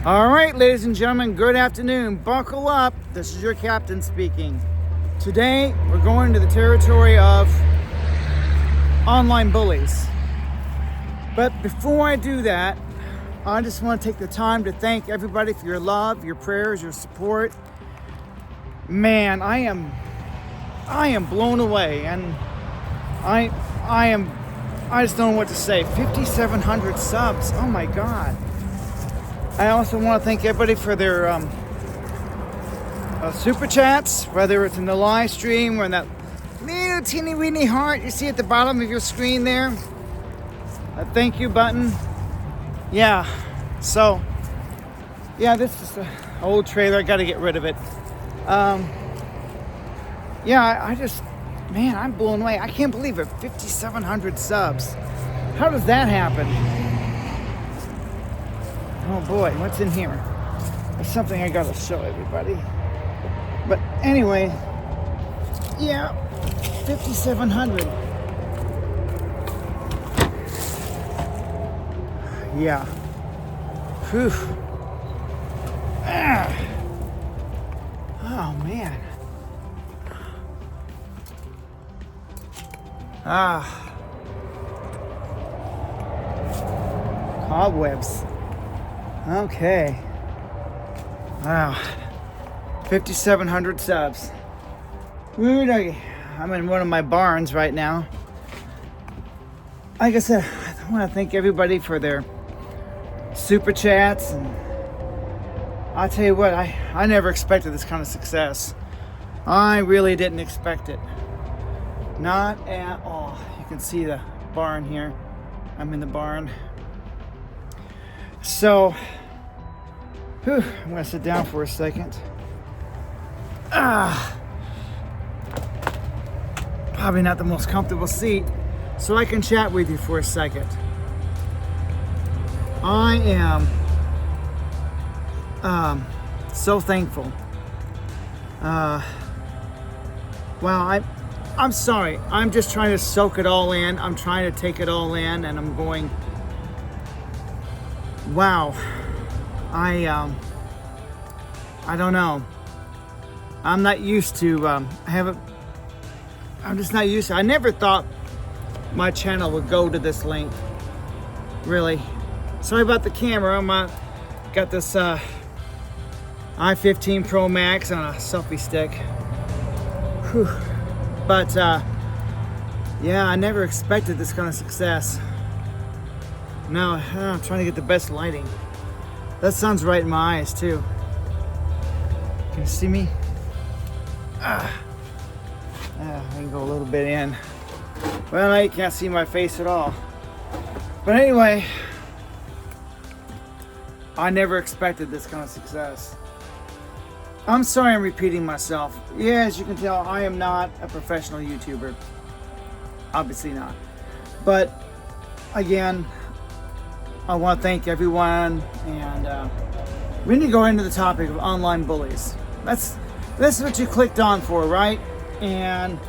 All right, ladies and gentlemen, good afternoon. Buckle up. This is your captain speaking. Today, we're going to the territory of online bullies. But before I do that, I just want to take the time to thank everybody for your love, your prayers, your support. Man, I am blown away, and I just don't know what to say. 5,700 subs. Oh my God. I also want to thank everybody for their super chats, whether it's in the live stream or in that little teeny weeny heart you see at the bottom of your screen there. A thank you button. Yeah, so this is an old trailer. I got to get rid of it. I'm blown away. I can't believe it. 5,700 subs. How does that happen? Oh boy, what's in here? There's something I gotta show everybody. But anyway, 5,700. Yeah. Whew. Oh man. Cobwebs. Okay. Wow. 5,700 subs. I'm in one of my barns right now. Like I said, I want to thank everybody for their super chats, and I'll tell you what, I never expected this kind of success. I really didn't expect it. Not at all. You can see the barn here. I'm in the barn. So, I'm going to sit down for a second. Probably not the most comfortable seat, so I can chat with you for a second. I am so thankful. I'm sorry. I'm just trying to soak it all in. I'm trying to take it all in, and I'm going, wow. I don't know. I'm not used to, I'm just not used to, I never thought my channel would go to this length. Really. Sorry about the camera. Got this i15 Pro Max on a selfie stick. Whew. But I never expected this kind of success. No, I'm trying to get the best lighting. That sun's right in my eyes too. Can you see me? I can go a little bit in. Well, now you can't see my face at all. But anyway, I never expected this kind of success. I'm sorry I'm repeating myself. Yeah, as you can tell, I am not a professional YouTuber. Obviously not. But again, I want to thank everyone, and we need to go into the topic of online bullies. That's what you clicked on for, right? And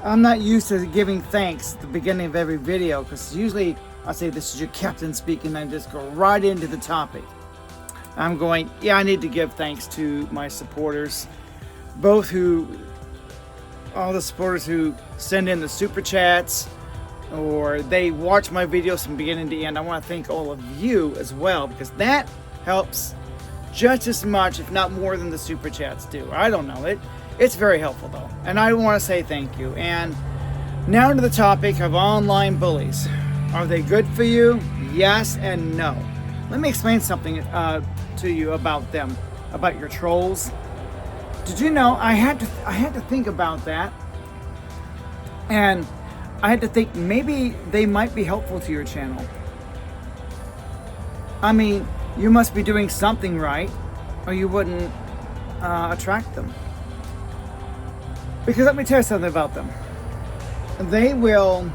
I'm not used to giving thanks at the beginning of every video, because usually I say this is your captain speaking, and I just go right into the topic. I'm going, I need to give thanks to my supporters, all the supporters who send in the super chats, or they watch my videos from beginning to end. I want to thank all of you as well, because that helps just as much, if not more, than the super chats do. I don't know. It's very helpful though, and I want to say thank you. And now to the topic of online bullies. Are they good for you? Yes and no. Let me explain something to you about them, about your trolls. Did you know I had to think about that, and I had to think maybe they might be helpful to your channel. I mean, you must be doing something right, or you wouldn't attract them. Because let me tell you something about them. They will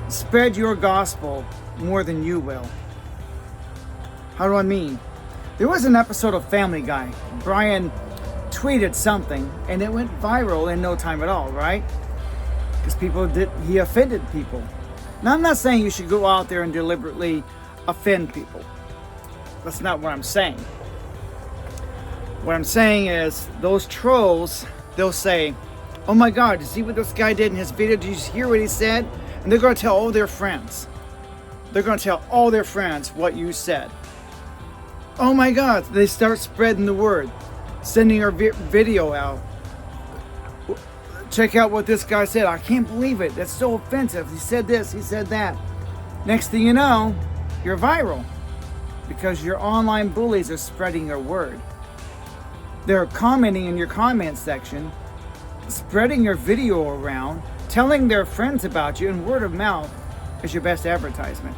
spread your gospel more than you will. How do I mean? There was an episode of Family Guy. Brian tweeted something, and it went viral in no time at all, right? Because he offended people. Now, I'm not saying you should go out there and deliberately offend people. That's not what I'm saying. What I'm saying is, those trolls, they'll say, oh my God, did you see what this guy did in his video? Did you hear what he said? And they're going to tell all their friends. They're going to tell all their friends what you said. Oh my God, they start spreading the word, sending our video out. Check out what this guy said. I can't believe it. That's so offensive. He said this, he said that. Next thing you know, you're viral because your online bullies are spreading your word. They're commenting in your comment section, spreading your video around, telling their friends about you, and word of mouth is your best advertisement.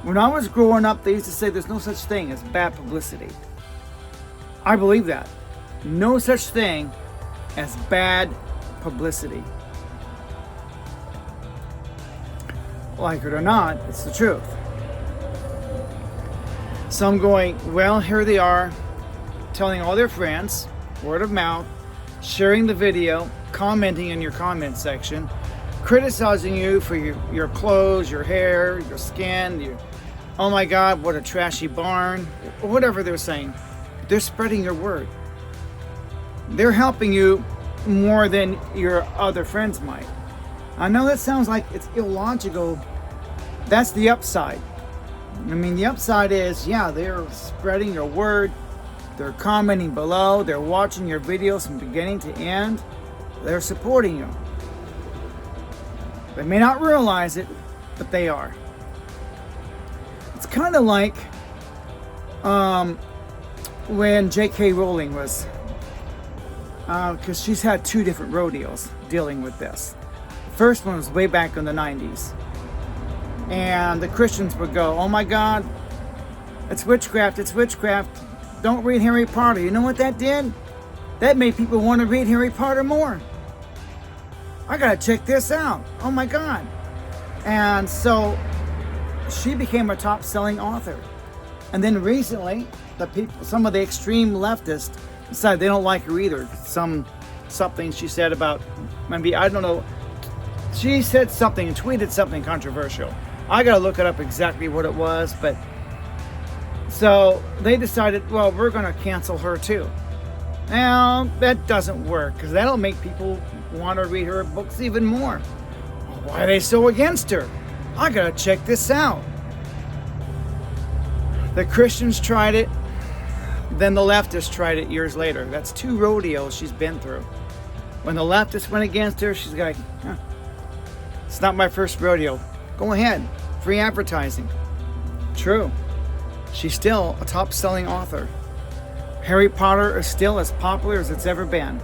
When I was growing up, they used to say there's no such thing as bad publicity. I believe that. No such thing as bad publicity. Like it or not, it's the truth. So I'm going, well, here they are, telling all their friends, word of mouth, sharing the video, commenting in your comment section, criticizing you for your clothes, your hair, your skin, oh my God, what a trashy barn, or whatever they're saying. They're spreading your word. They're helping you more than your other friends might. I know that sounds like it's illogical. That's the upside. I mean, the upside is, yeah, they're spreading your word. They're commenting below. They're watching your videos from beginning to end. They're supporting you. They may not realize it, but they are. It's kind of like when J.K. Rowling was, because she's had 2 different rodeos dealing with this. The first one was way back in the 90s. And the Christians would go, oh my God, it's witchcraft, it's witchcraft. Don't read Harry Potter. You know what that did? That made people want to read Harry Potter more. I gotta check this out. Oh my God. And so she became a top-selling author. And then recently, some of the extreme leftists decided they don't like her either. Something she said about, maybe, I don't know. She said something and tweeted something controversial. I gotta look it up exactly what it was, but so they decided, well, we're gonna cancel her too. Now, that doesn't work, because that'll make people want to read her books even more. Why are they so against her? I gotta check this out. The Christians tried it, then the leftists tried it years later. That's 2 rodeos she's been through. When the leftists went against her, she's like, it's not my first rodeo. Go ahead, free advertising. True. She's still a top-selling author. Harry Potter is still as popular as it's ever been.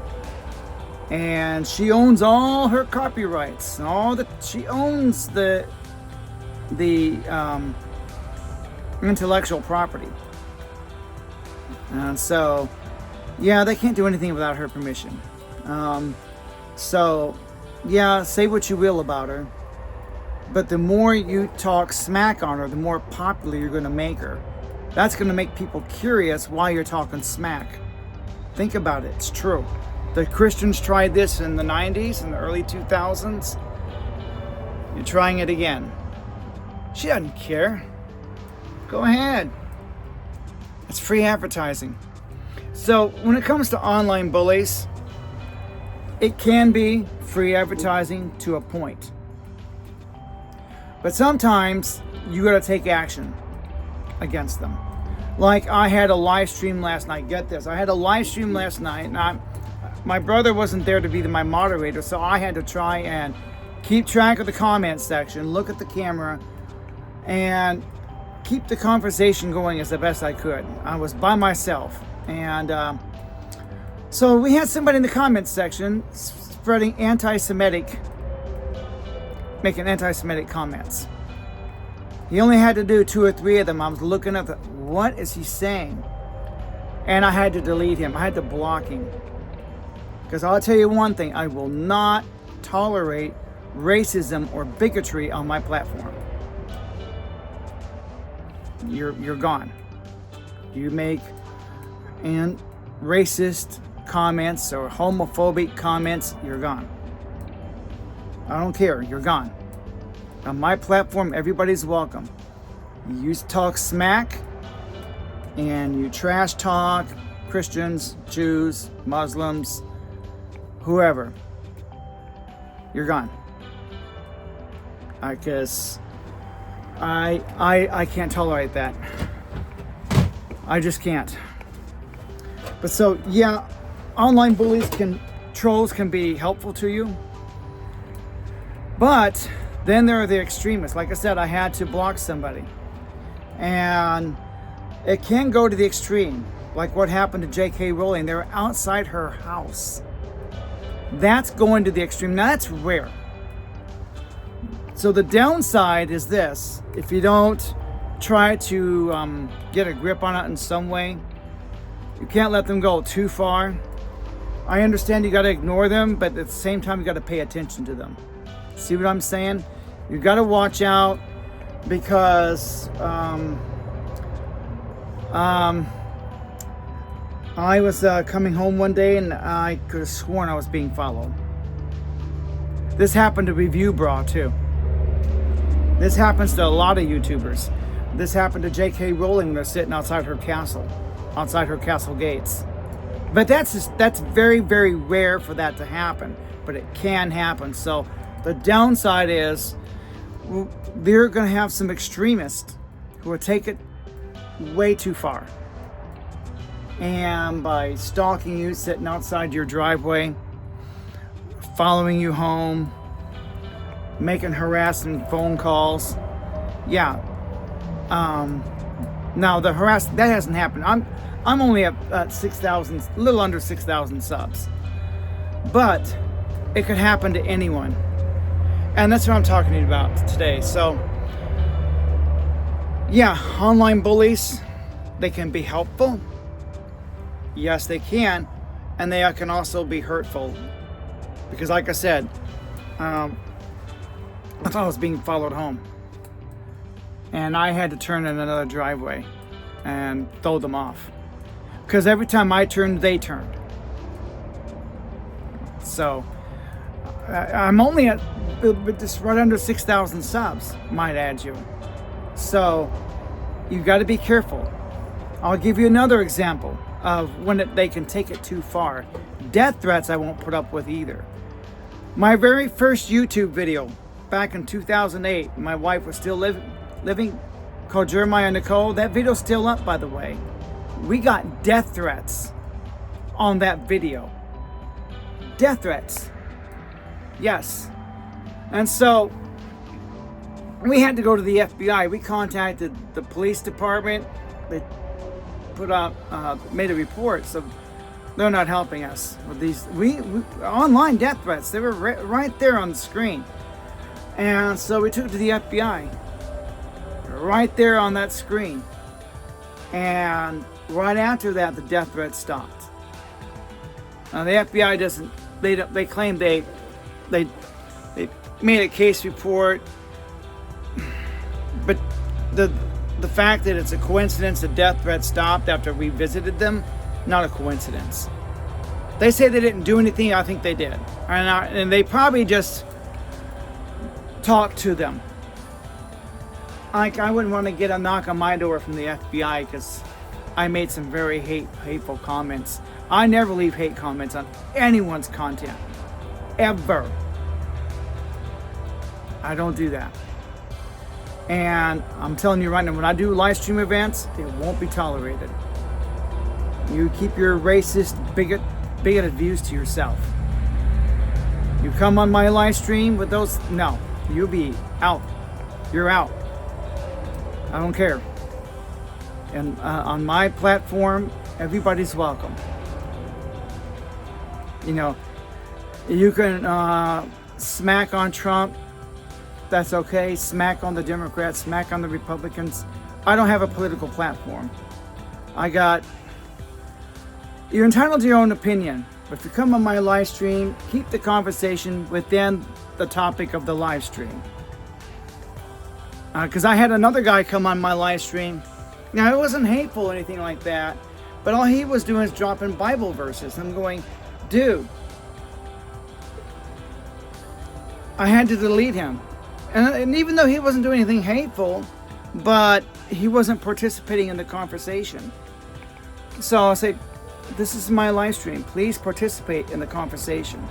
And she owns all her copyrights. She owns the intellectual property. And so, yeah, they can't do anything without her permission. So, yeah, say what you will about her. But the more you talk smack on her, the more popular you're going to make her. That's going to make people curious why you're talking smack. Think about it. It's true. The Christians tried this in the 90s and the early 2000s. You're trying it again. She doesn't care. Go ahead. It's free advertising. So when it comes to online bullies, it can be free advertising to a point. But sometimes you got to take action against them. Like I had a live stream last night. Get this. I had a live stream last night. And my brother wasn't there to be my moderator, so I had to try and keep track of the comment section, look at the camera, and keep the conversation going as the best I could. I was by myself. And so we had somebody in the comment section spreading making anti-Semitic comments. He only had to do 2 or 3 of them. I was looking at what is he saying? And I had to delete him. I had to block him. Because I'll tell you one thing, I will not tolerate racism or bigotry on my platform. You're gone. You make racist comments or homophobic comments, you're gone. I don't care, you're gone. On my platform, everybody's welcome. You talk smack and you trash talk Christians, Jews, Muslims, whoever, you're gone. Because I can't tolerate that. I just can't. But so, yeah, online trolls can be helpful to you. But then there are the extremists. Like I said, I had to block somebody. And it can go to the extreme. Like what happened to J.K. Rowling. They were outside her house. That's going to the extreme. Now, that's rare. So the downside is this. If you don't try to get a grip on it in some way, you can't let them go too far. I understand you got to ignore them, but at the same time, you got to pay attention to them. See what I'm saying? You got to watch out because I was coming home one day and I could have sworn I was being followed. This happened to Review Bra too. This happens to a lot of YouTubers. This happened to J.K. Rowling. They're sitting outside her castle gates. But that's very, very rare for that to happen. But it can happen. So the downside is they're going to have some extremists who will take it way too far. And by stalking you, sitting outside your driveway, following you home, making harassing phone calls. Yeah. Now the that hasn't happened. I'm only at 6,000, a little under 6,000 subs. But it could happen to anyone. And that's what I'm talking to you about today. So, yeah, online bullies, they can be helpful. Yes, they can. And they can also be hurtful. Because like I said, I thought I was being followed home. And I had to turn in another driveway and throw them off. Because every time I turned, they turned. So, I'm only at just right under 6,000 subs, might add you. So, you got to be careful. I'll give you another example of when they can take it too far. Death threats I won't put up with either. My very first YouTube video back in 2008, my wife was still living, called Jeremiah Nicole. That video's still up, by the way. We got death threats on that video. Death threats. Yes. And so we had to go to the FBI. We contacted the police department. They put up, made a report. So they're not helping us with these. We online death threats. They were right there on the screen. And so we took it to the FBI. Right there on that screen. And right after that, the death threat stopped. Now the FBI doesn't. They claim they made a case report, but the fact that it's a coincidence the death threat stopped after we visited them, not a coincidence. They say they didn't do anything. I think they did, and they probably just talked to them. I wouldn't want to get a knock on my door from the FBI because I made some very hateful comments. I never leave hate comments on anyone's content. Ever. I don't do that. And I'm telling you right now, when I do live stream events, it won't be tolerated. You keep your racist, bigoted views to yourself. You come on my live stream with those, no, you'll be out. You're out. I don't care. And on my platform, everybody's welcome. You know, you can smack on Trump. That's okay. Smack on the Democrats. Smack on the Republicans. I don't have a political platform. You're entitled to your own opinion. But if you come on my live stream, keep the conversation within the topic of the live stream. Because I had another guy come on my live stream. Now, it wasn't hateful or anything like that. But all he was doing is dropping Bible verses. I'm going, dude. I had to delete him. And even though he wasn't doing anything hateful, but he wasn't participating in the conversation. So I say, this is my live stream. Please participate in the conversation.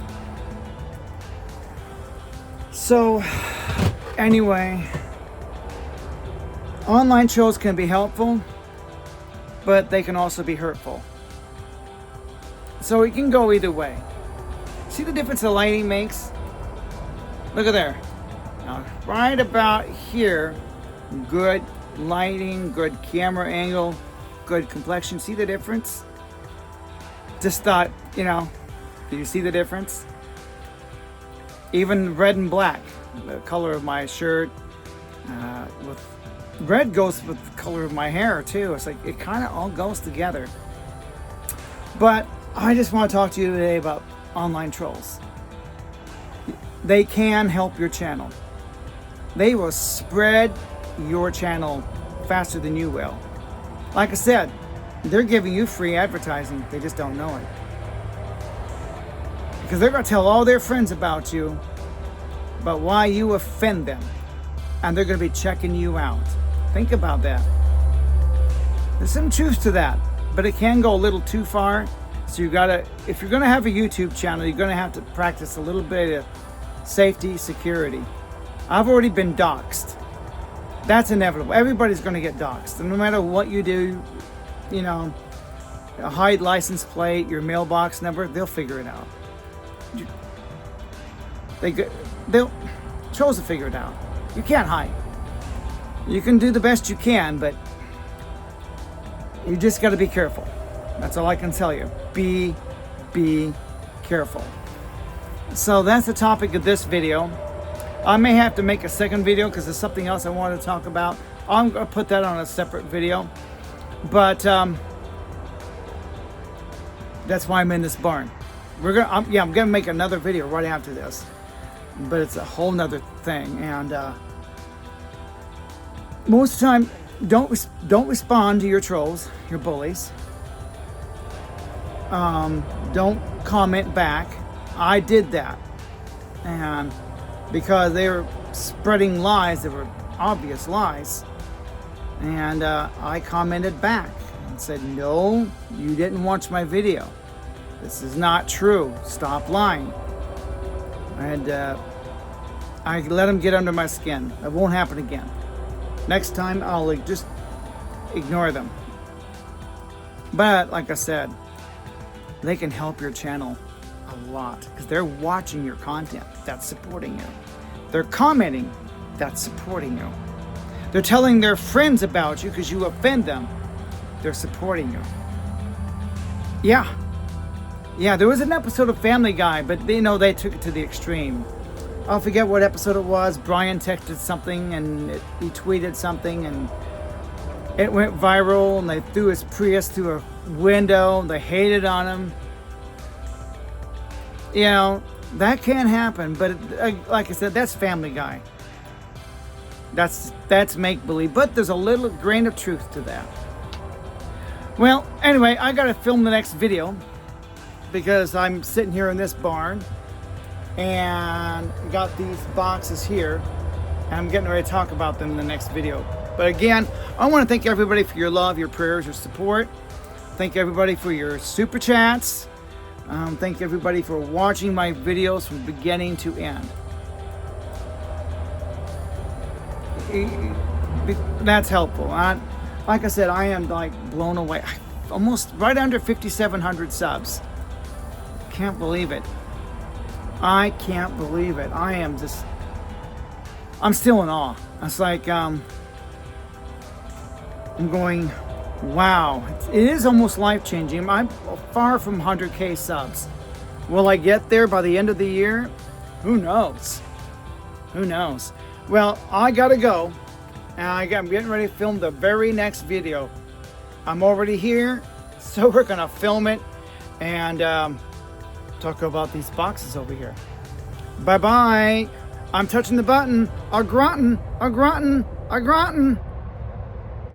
So, anyway, online trolls can be helpful, but they can also be hurtful. So it can go either way. See the difference the lighting makes? Look at there. Now, right about here, good lighting, good camera angle, good complexion. See the difference? Just thought, do you see the difference? Even red and black, the color of my shirt, with red goes with the color of my hair too. It's like it kind of all goes together. But I just want to talk to you today about online trolls. They can help your channel. They will spread your channel faster than you will. Like I said, they're giving you free advertising. They just don't know it. Because they're going to tell all their friends about you, about why you offend them. And they're going to be checking you out. Think about that. There's some truth to that, but it can go a little too far. So if you're going to have a YouTube channel, you're going to have to practice a little bit of safety, security. I've already been doxxed. That's inevitable. Everybody's going to get doxxed. And no matter what you do, a hide license plate, your mailbox number, they'll figure it out. Trolls will figure it out. You can't hide. You can do the best you can, but you just got to be careful. That's all I can tell you. Be careful. So that's the topic of this video. I may have to make a second video because there's something else I want to talk about. I'm going to put that on a separate video. But that's why I'm in this barn. I'm going to make another video right after this. But it's a whole nother thing. And most of the time, don't respond to your trolls, your bullies. Don't comment back. I did that. And because they were spreading lies that were obvious lies. And I commented back and said, no, you didn't watch my video. This is not true. Stop lying. And I let them get under my skin. That won't happen again. Next time, I'll just ignore them. But like I said, they can help your channel a lot because they're watching your content. That's supporting you. They're commenting. That's supporting you. They're telling their friends about you because you offend them. They're supporting you. Yeah, there was an episode of Family Guy, but they took it to the extreme. I'll forget what episode it was. Brian texted something and he tweeted something and it went viral and they threw his Prius through a window. They hated on him. That can happen, but like I said, that's Family Guy. That's make-believe, but there's a little grain of truth to that. Well, anyway, I gotta film the next video because I'm sitting here in this barn and got these boxes here and I'm getting ready to talk about them in the next video. But again, I want to thank everybody for your love, your prayers, your support. Thank everybody for your super chats. Thank everybody for watching my videos from beginning to end. That's helpful. Like I said, I am blown away. Almost right under 5,700 subs. Can't believe it. I can't believe it. I'm still in awe. It's like, I'm going, wow. It is almost life-changing. I'm far from 100K subs. Will I get there by the end of the year? Who knows? Who knows? Well, I gotta go. I'm getting ready to film the very next video. I'm already here, so we're gonna film it and talk about these boxes over here. Bye-bye. I'm touching the button. Au gratin.